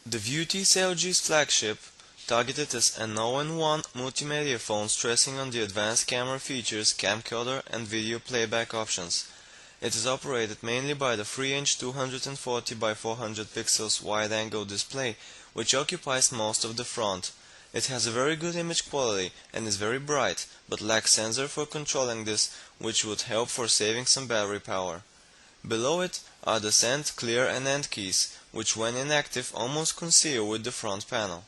The Viewty is LG's flagship, targeted as an all-in-one multimedia phone stressing on the advanced camera features, camcorder, and video playback options. It is operated mainly by the 3-inch 240 by 400 pixels wide-angle display, which occupies most of the front. It has a very good image quality and is very bright, but lacks sensor for controlling this, which would help for saving some battery power. Below it are the send, clear, and end keys, which when inactive almost conceal with the front panel.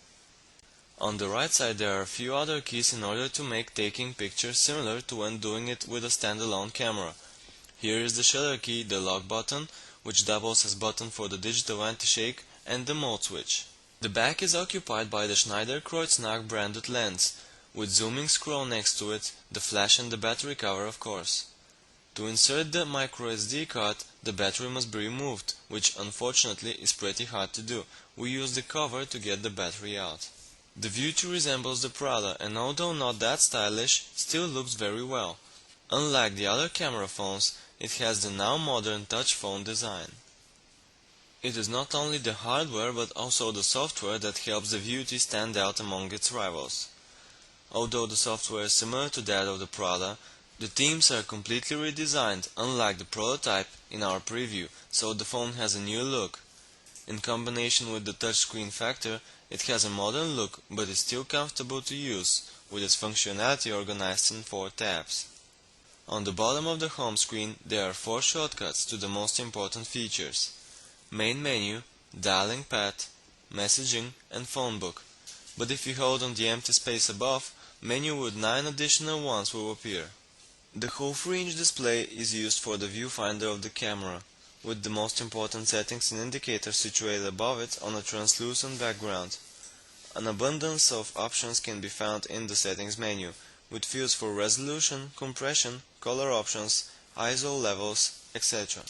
On the right side there are a few other keys in order to make taking pictures similar to when doing it with a standalone camera. Here is the shutter key, the lock button, which doubles as button for the digital anti-shake, and the mode switch. The back is occupied by the Schneider Kreuznach branded lens, with zooming scroll next to it, the flash and the battery cover of course. To insert the microSD card, the battery must be removed, which unfortunately is pretty hard to do. We use the cover to get the battery out. The Viewty resembles the Prada and although not that stylish, still looks very well. Unlike the other camera phones, it has the now modern touch phone design. It is not only the hardware but also the software that helps the Viewty stand out among its rivals. Although the software is similar to that of the Prada, the themes are completely redesigned, unlike the prototype in our preview, so the phone has a new look. In combination with the touchscreen factor, it has a modern look but is still comfortable to use, with its functionality organized in 4 tabs. On the bottom of the home screen there are 4 shortcuts to the most important features: Main menu, dialing pad, messaging, and phone book. But if you hold on the empty space above, menu with 9 additional ones will appear. The whole 3-inch display is used for the viewfinder of the camera, with the most important settings and indicators situated above it on a translucent background. An abundance of options can be found in the settings menu, with fields for resolution, compression, color options, ISO levels, etc.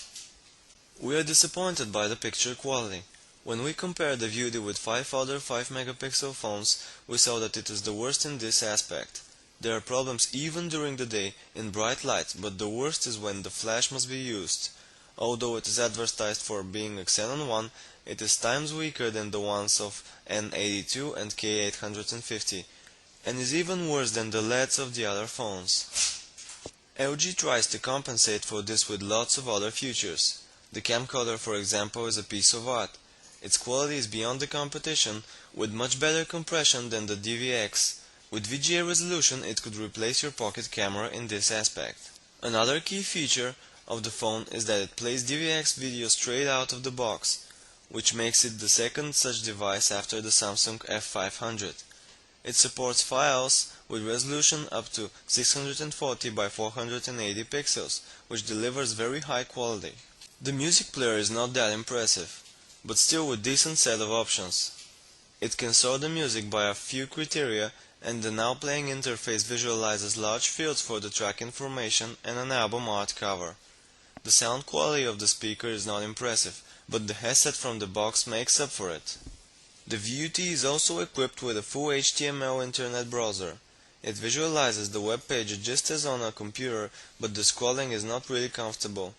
We are disappointed by the picture quality. When we compare the Viewty with 5 other 5-megapixel phones, we saw that it is the worst in this aspect. There are problems even during the day in bright light, but the worst is when the flash must be used. Although it is advertised for being a Xenon 1, it is times weaker than the ones of N82 and K850, and is even worse than the LEDs of the other phones. LG tries to compensate for this with lots of other features. The camcorder, for example, is a piece of art. Its quality is beyond the competition, with much better compression than the DVX. With VGA resolution, it could replace your pocket camera in this aspect. Another key feature of the phone is that it plays DVX video straight out of the box, which makes it the second such device after the Samsung F500. It supports files with resolution up to 640 by 480 pixels, which delivers very high quality. The music player is not that impressive, but still with decent set of options. It can sort the music by a few criteria, and the Now Playing interface visualizes large fields for the track information and an album art cover. The sound quality of the speaker is not impressive, but the headset from the box makes up for it. The Viewty is also equipped with a full HTML internet browser. It visualizes the web page just as on a computer, but the scrolling is not really comfortable.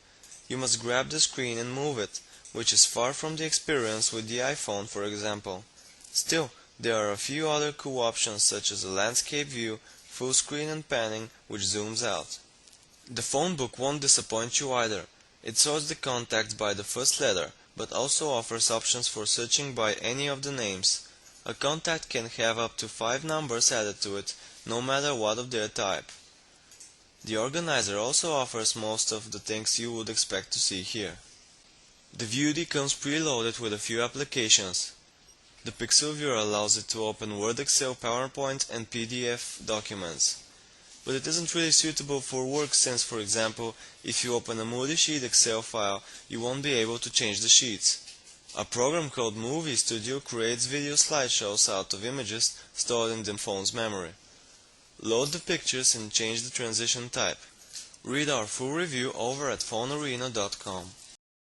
You must grab the screen and move it, which is far from the experience with the iPhone, for example. Still, there are a few other cool options such as a landscape view, full screen and panning, which zooms out. The phone book won't disappoint you either. It sorts the contacts by the first letter, but also offers options for searching by any of the names. A contact can have up to 5 numbers added to it, no matter what of their type. The organizer also offers most of the things you would expect to see here. The Viewty comes preloaded with a few applications. The Pixel Viewer allows it to open Word, Excel, PowerPoint, and PDF documents. But it isn't really suitable for work since, for example, if you open a multi-sheet Excel file, you won't be able to change the sheets. A program called Movie Studio creates video slideshows out of images stored in the phone's memory. Load the pictures and change the transition type. Read our full review over at phonearena.com.